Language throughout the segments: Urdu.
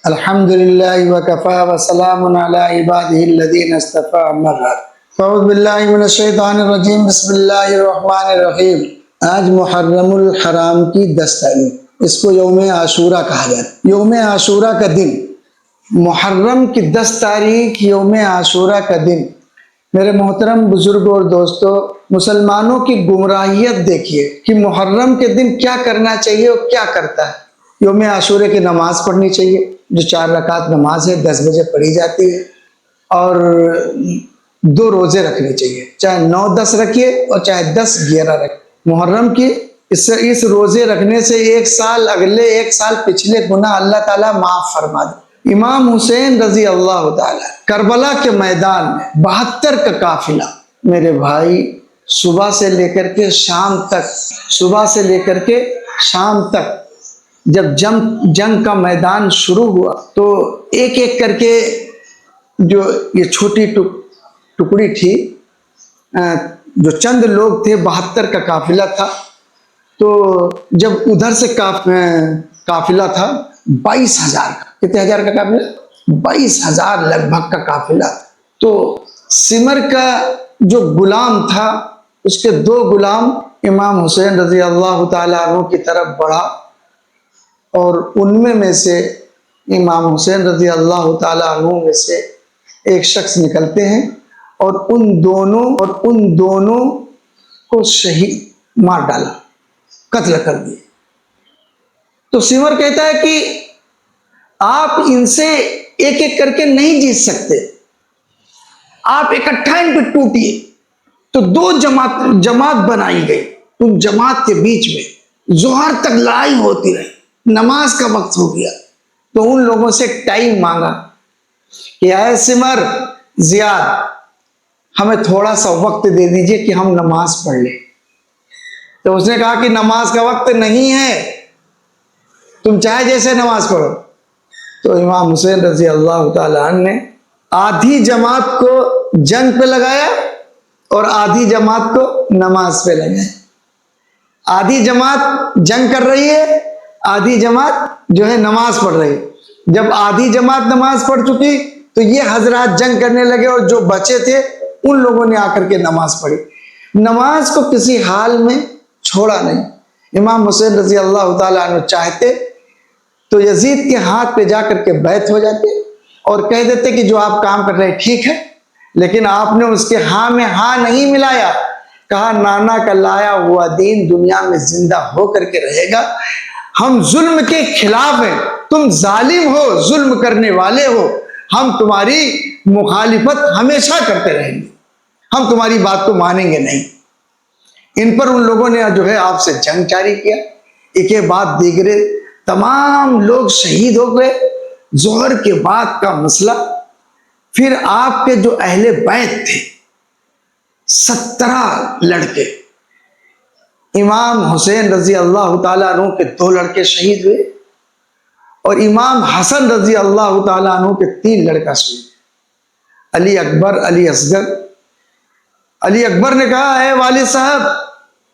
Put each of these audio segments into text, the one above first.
الحمدللہ وکفا وسلام علی عبادہ الذین اصطفى اما بعد اعوذ باللہ من الشیطان الرجیم بسم اللہ الرحمن الرحیم۔ آج محرم الحرام کی 10 تاریخ، اس کو یوم عاشورہ کہا جاتا ہے۔ یوم عاشورہ کا دن، محرم کی 10 تاریخ یوم عاشورہ کا دن، میرے محترم بزرگوں اور دوستوں، مسلمانوں کی گمراہیت دیکھیے کہ محرم کے دن کیا کرنا چاہیے اور کیا کرتا ہے۔ یوم عاشورے کی نماز پڑھنی چاہیے، جو 4 رکعت نماز ہے 10 بجے پڑھی جاتی ہے، اور 2 روزے رکھنے چاہیے، چاہے 9-10 رکھیے اور چاہے 10-11 رکھیے۔ محرم کی اس روزے رکھنے سے 1 سال اگلے 1 سال پچھلے گناہ اللہ تعالیٰ معاف فرما دے۔ امام حسین رضی اللہ تعالیٰ کربلا کے میدان میں 72 کا قافلہ، میرے بھائی، صبح سے لے کر کے شام تک جب جنگ کا میدان شروع ہوا تو ایک ایک کر کے جو یہ چھوٹی ٹکڑی تھی، جو چند لوگ تھے، 72 کا قافلہ تھا، تو جب ادھر سے قافلہ تھا 22,000 کا، کتنے ہزار کا قافلہ؟ 22,000 لگ بھگ کا قافلہ تھا۔ تو سمر کا جو غلام تھا، اس کے 2 غلام امام حسین رضی اللہ تعالیٰ عنہ کی طرف بڑھا، اور ان میں سے امام حسین رضی اللہ تعالیٰ عنہ میں سے ایک شخص نکلتے ہیں اور ان دونوں کو شہید مار ڈالا، قتل کر دیا۔ تو سمر کہتا ہے کہ آپ ان سے ایک ایک کر کے نہیں جیت سکتے، آپ اکٹھا ان پہ ٹوٹیے۔ تو 2 جماعت بنائی گئی، ان جماعت کے بیچ میں ظہر تک لڑائی ہوتی رہی، نماز کا وقت ہو گیا تو ان لوگوں سے ٹائم مانگا کہ اے سمر، زیاد، ہمیں تھوڑا سا وقت دے دیجئے کہ ہم نماز پڑھ لیں۔ تو اس نے کہا کہ نماز کا وقت نہیں ہے، تم چاہے جیسے نماز پڑھو۔ تو امام حسین رضی اللہ تعالیٰ عنہ نے آدھی جماعت کو جنگ پہ لگایا اور آدھی جماعت کو نماز پہ لگایا۔ آدھی جماعت جنگ کر رہی ہے، آدھی جماعت جو ہے نماز پڑھ رہی ہے۔ جب آدھی جماعت نماز پڑھ چکی تو یہ حضرات جنگ کرنے لگے، اور جو بچے تھے ان لوگوں نے آ کر کے نماز پڑھی۔ نماز کو کسی حال میں چھوڑا نہیں۔ امام حسین رضی اللہ تعالیٰ عنہ چاہتے تو یزید کے ہاتھ پہ جا کر کے بیعت ہو جاتے اور کہہ دیتے کہ جو آپ کام کر رہے ہیں ٹھیک ہے، لیکن آپ نے اس کے ہاں میں ہاں نہیں ملایا، کہا نانا کا لایا ہوا دین دنیا میں زندہ ہو کر کے رہے گا، ہم ظلم کے خلاف ہیں، تم ظالم ہو، ظلم کرنے والے ہو، ہم تمہاری مخالفت ہمیشہ کرتے رہیں گے، ہم تمہاری بات کو مانیں گے نہیں۔ ان پر ان لوگوں نے جو ہے آپ سے جنگ جاری کیا، ایک کے بعد دیگرے تمام لوگ شہید ہو گئے۔ ظہر کے بعد کا مسئلہ، پھر آپ کے جو اہل بیت تھے 17 لڑکے، امام حسین رضی اللہ تعالیٰ عنہ کے 2 لڑکے شہید ہوئے، اور امام حسن رضی اللہ تعالیٰ عنہ کے 3 لڑکا شہید ہوئے، علی اکبر، علی اصغر۔ علی اکبر نے کہا اے والد صاحب،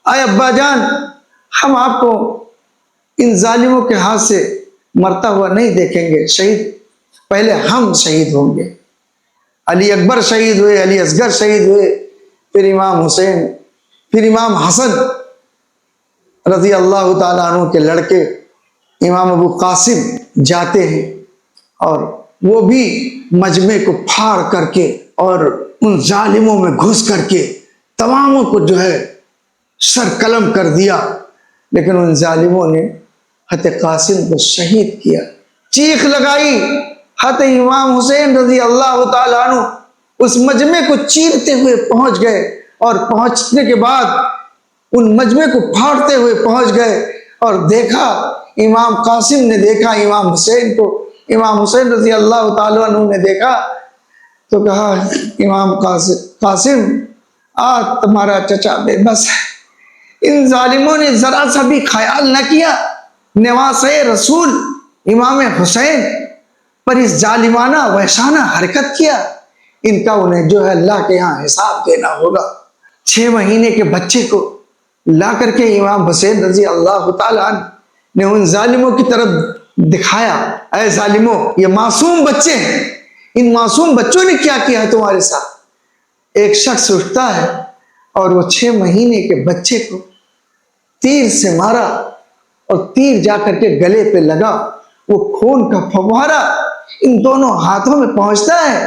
اے ابا جان، ہم آپ کو ان ظالموں کے ہاتھ سے مرتا ہوا نہیں دیکھیں گے، شہید پہلے ہم شہید ہوں گے۔ علی اکبر شہید ہوئے، علی اصغر شہید ہوئے، پھر امام حسین، پھر امام حسن رضی اللہ تعالیٰ عنہ کے لڑکے امام ابو قاسم جاتے ہیں، اور وہ بھی مجمع کو پھاڑ کر کے اور ان ظالموں میں گھس کر کے تماموں کو جو ہے سر قلم کر دیا، لیکن ان ظالموں نے حضرت قاسم کو شہید کیا۔ چیخ لگائی، حضرت امام حسین رضی اللہ تعالیٰ عنہ اس مجمع کو چیرتے ہوئے پہنچ گئے، اور پہنچنے کے بعد ان مجمع کو پھاڑتے ہوئے پہنچ گئے، اور دیکھا، امام قاسم نے دیکھا امام حسین کو، امام حسین رضی اللہ تعالیٰ عنہ نے دیکھا تو کہا امام قاسم، آج تمہارا چچا بے بس ہے، ان ظالموں نے ذرا سا بھی خیال نہ کیا نواسۂ رسول امام حسین پر اس ظالمانہ وحشانہ حرکت کیا، ان کا انہیں جو ہے اللہ کے ہاں حساب دینا ہوگا۔ 6 مہینے کے بچے کو لا کر کے امام حسین رضی اللہ تعالیٰ عنہ نے ان ظالموں کی طرف دکھایا اے ظالموں یہ معصوم بچے ہیں، ان معصوم بچوں نے کیا کیا ہے تمہارے ساتھ؟ ایک شخص اٹھتا ہے اور وہ 6 مہینے کے بچے کو تیر سے مارا اور تیر جا کر کے گلے پہ لگا، وہ خون کا فوارہ ان دونوں ہاتھوں میں پہنچتا ہے۔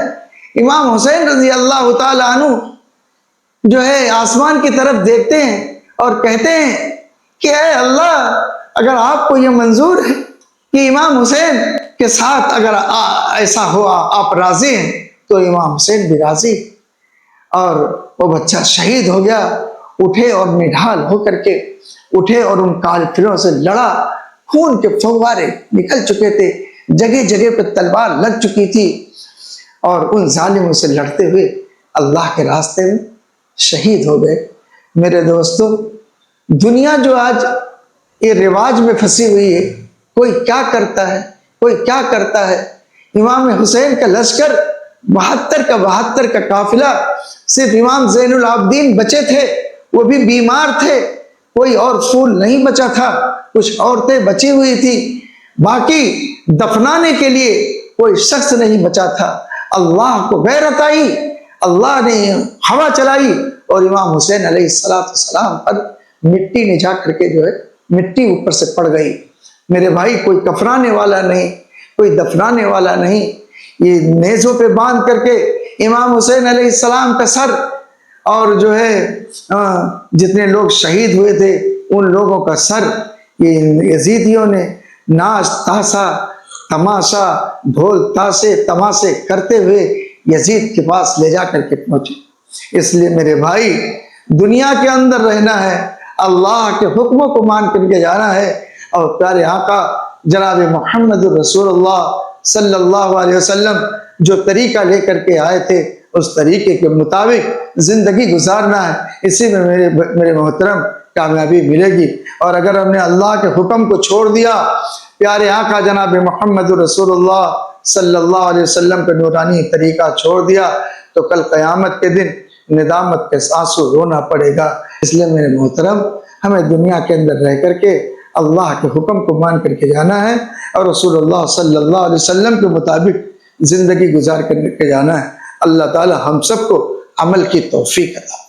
امام حسین رضی اللہ تعالی عنہ جو ہے آسمان کی طرف دیکھتے ہیں اور کہتے ہیں کہ اے اللہ، اگر آپ کو یہ منظور ہے کہ امام حسین کے ساتھ اگر ایسا ہوا، آپ راضی ہیں، تو امام حسین بھی راضی۔ اور وہ بچہ شہید ہو گیا، اٹھے اور نڈھال ہو کر کے اٹھے اور ان کافروں سے لڑا، خون کے فوارے نکل چکے تھے، جگہ جگہ پہ تلوار لگ چکی تھی، اور ان ظالموں سے لڑتے ہوئے اللہ کے راستے میں شہید ہو گئے۔ میرے دوستو، دنیا جو آج یہ رواج میں پھنسی ہوئی ہے، کوئی کیا کرتا ہے، کوئی کیا کرتا ہے۔ امام حسین کا لشکر 72 کا قافلہ، صرف امام زین العابدین بچے تھے، وہ بھی بیمار تھے، کوئی اور پھول نہیں بچا تھا، کچھ عورتیں بچی ہوئی تھی، باقی دفنانے کے لیے کوئی شخص نہیں بچا تھا۔ اللہ کو غیرت آئی، اللہ نے ہوا چلائی اور امام حسین علیہ السلام پر مٹی نے جا کر کے جو ہے مٹی اوپر سے پڑ گئی۔ میرے بھائی، کوئی کفنانے والا نہیں، کوئی دفنانے والا نہیں، یہ نیزوں پہ باندھ کر کے امام حسین علیہ السلام کا سر اور جو ہے جتنے لوگ شہید ہوئے تھے ان لوگوں کا سر یہ یزیدیوں نے ناچ تاشا تماشا ڈھول تاشے تماشے کرتے ہوئے یزید کے پاس لے جا کر کے پہنچے۔ اس لیے میرے بھائی، دنیا کے اندر رہنا ہے، اللہ کے حکموں کو مان کر کے جانا ہے، اور پیارے آقا جناب محمد رسول اللہ صلی اللہ علیہ وسلم جو طریقہ لے کر کے آئے تھے اس طریقے کے مطابق زندگی گزارنا ہے، اسی میں میرے محترم کامیابی ملے گی۔ اور اگر ہم نے اللہ کے حکم کو چھوڑ دیا، پیارے آقا جناب محمد رسول اللہ صلی اللہ علیہ وسلم کا نورانی طریقہ چھوڑ دیا، تو کل قیامت کے دن ندامت کے آنسو رونا پڑے گا۔ اس لیے میرے محترم، ہمیں دنیا کے اندر رہ کر کے اللہ کے حکم کو مان کر کے جانا ہے اور رسول اللہ صلی اللہ علیہ وسلم کے مطابق زندگی گزار کر کے جانا ہے۔ اللہ تعالی ہم سب کو عمل کی توفیق عطا